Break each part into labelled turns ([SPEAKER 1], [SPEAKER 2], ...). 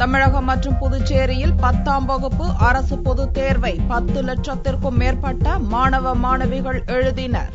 [SPEAKER 1] தமிழகம் மற்றும் புதுச்சேரியில் 10ஆம் வகுப்பு அரசு பொதுத் தேர்வை 10 லட்சத்திற்கும் மேற்பட்ட மாணவ மாணவிகள் எழுதினர்.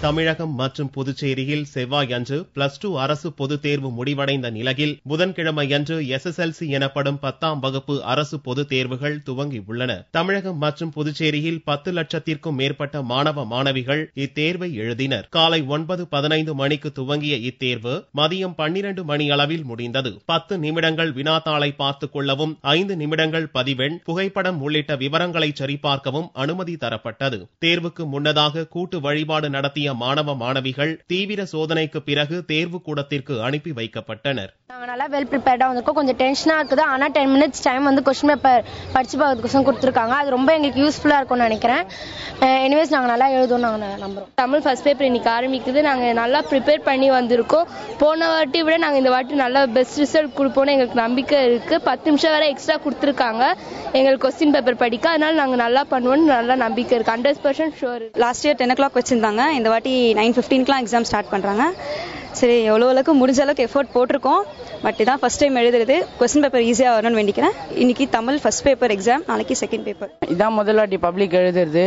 [SPEAKER 2] தமிழகம் மற்றும் புதுச்சேரியில் செவ்வாய் அன்று +2 அரசு பொதுத் தேர்வு முடிவடைந்த நிலையில் புதன்கிழமையன்று SSLC எனப்படும் 10ஆம் வகுப்பு அரசு பொதுத் தேர்வுகள் துவங்கியுள்ளன. தமிழகம் மற்றும் புதுச்சேரியில் 10 லட்சத்திற்கும் மேற்பட்ட மாணவ மாணவிகள் இத்தேர்வை எழுதினர். காலை 9:15 மணிக்கு துவங்கிய இத்தேர்வு மதியம் 12 மணி அளவில் முடிந்தது. 10 நிமிடங்கள் வினாத்தாளை பார்த்துக் கொள்ளவும் 5 நிமிடங்கள் பதிவெண், புகைப்படம் உள்ளிட்ட விவரங்களை சரிபார்க்கவும் அனுமதி தரப்பட்டது. தேர்வுக்கு முன்னதாக கூட்டு வழிபாடு நடத்திய மாணவ மாணவிகள் தீவிர சோதனைக்கு பிறகு தேர்வு கூடத்திற்கு அனுப்பி வைக்கப்பட்டனர்.
[SPEAKER 3] நாங்க நல்லா வெல் ப்ரிப்பேர்டா வந்திருக்கோம். கொஞ்சம் டென்ஷனா இருக்குது. ஆனா 10 மினிட்ஸ் டைம் கொஸ்டின் பேப்பர் படிச்சு பார்க்கறதுக்கு கொடுத்துருக்காங்க. அது ரொம்ப எங்களுக்கு யூஸ்ஃபுல்லா இருக்கும்னு நினைக்கிறேன். எனிவேஸ் நாங்க நல்லா எழுதுவோம் நாங்க நம்புறோம்.
[SPEAKER 4] தமிழ் ஃபர்ஸ்ட் பேப்பர் இன்னைக்கு ஆரம்பிக்குது. நாங்க நல்லா ப்ரிப்பேர் பண்ணி வந்திருக்கோம். போன வாட்டி விட நாங்க இந்த வாட்டி நல்லா பெஸ்ட் ரிசல்ட் கொடுப்போம்னு எங்களுக்கு நம்பிக்கை இருக்கு. 10 நிமிஷம் வரை எக்ஸ்ட்ரா கொடுத்துருக்காங்க எங்களுக்கு கொஸ்டின் பேப்பர் படிக்க. அதனால நாங்க நல்லா பண்ணுவோம்னு நல்லா நம்பிக்கை இருக்கு. 100% ஷூர்.
[SPEAKER 5] லாஸ்ட் இயர் 10 o'clock வச்சிருந்தாங்க. இந்த வாட்டி 9:15 எக்ஸாம் ஸ்டார்ட் பண்றாங்க. சரி, எவ்வளவு முடிஞ்ச அளவுக்கு எஃபோர்ட் போட்டிருக்கோம். பட் இதான் ஃபர்ஸ்ட் டைம் எழுதுறது. கொஸ்டின் பேப்பர் ஈஸியா வரணும்னு வேண்டிக்கிறேன். இன்னைக்கு தமிழ் ஃபர்ஸ்ட் பேப்பர் எக்ஸாம், நாளைக்கு செகண்ட் பேப்பர்.
[SPEAKER 6] இதான் முதல் வாட்டி பப்ளிக் எழுதுறது.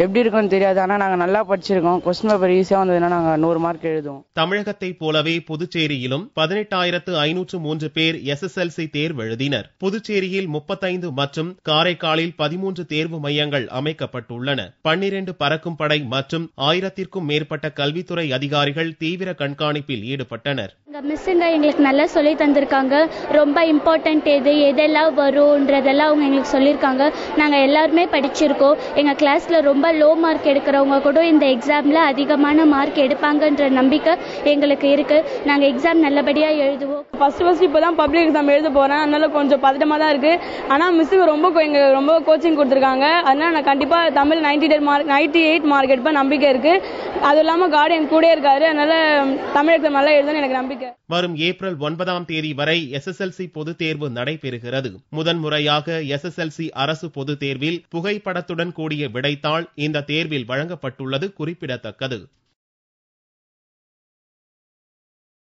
[SPEAKER 6] எப்படி இருக்கும்னு தெரியாது. ஆனா நாங்க நல்லா படிச்சிருக்கோம். கொஸ்டின் பேப்பர் ஈஸியா வந்ததுன்னா நாங்க 100 மார்க் எழுதுவோம்.
[SPEAKER 2] தமிழகத்தை போலவே புதுச்சேரியிலும் 18,503 பேர் SSLC தேர்வு எழுதினர். புதுச்சேரியில் 35 மற்றும் காரைக்காலில் 13 தேர்வு மையங்கள் அமைக்கப்பட்டுள்ளன. 12 பறக்கும் படை மற்றும் 1000த்திற்கும் மேற்பட்ட கல்வித்துறை அதிகாரிகள் தீவிர கண்காணிப்பில் ஈடுபட்டனர்.
[SPEAKER 7] மிஸ்ஸுங்க எங்களுக்கு நல்லா சொல்லி தந்திருக்காங்க. ரொம்ப இம்பார்ட்டன்ட் எதெல்லாம் வரும்ன்றதெல்லாம் அவங்க எங்களுக்கு சொல்லியிருக்காங்க. நாங்கள் எல்லாருமே படிச்சிருக்கோம். எங்கள் கிளாஸில் ரொம்ப லோ மார்க் எடுக்கிறவங்க கூட இந்த எக்ஸாமில் அதிகமான மார்க் எடுப்பாங்கன்ற நம்பிக்கை எங்களுக்கு இருக்குது. நாங்கள் எக்ஸாம் நல்லபடியாக எழுதுவோம்.
[SPEAKER 4] ஃபர்ஸ்ட் இப்போ தான் பப்ளிக் எக்ஸாம் எழுத போகிறேன். அதனால கொஞ்சம் பதட்டமாக தான் இருக்குது. ஆனால் மிஸ்ஸுக்கு எங்களுக்கு ரொம்ப கோச்சிங் கொடுத்துருக்காங்க. அதனால நான் கண்டிப்பாக தமிழ் 98 மார்க் எடுப்பேன் நம்பிக்கை இருக்குது. அதுவும் இல்லாமல் கார்டியன் கூட இருக்காரு. அதனால தமிழ் எக்ஸாம் நல்லா எழுதுன்னு எனக்கு நம்பிக்கை.
[SPEAKER 2] வரும் ஏப்ரல் 9ஆம் தேதி வரை SSLC பொதுத் தேர்வு நடைபெறுகிறது. முதன்முறையாக SSLC அரசு பொதுத் தேர்வில் புகைப்படத்துடன் கூடிய விடைத்தாள் இந்த தேர்வில் வழங்கப்பட்டுள்ளது குறிப்பிடத்தக்கது.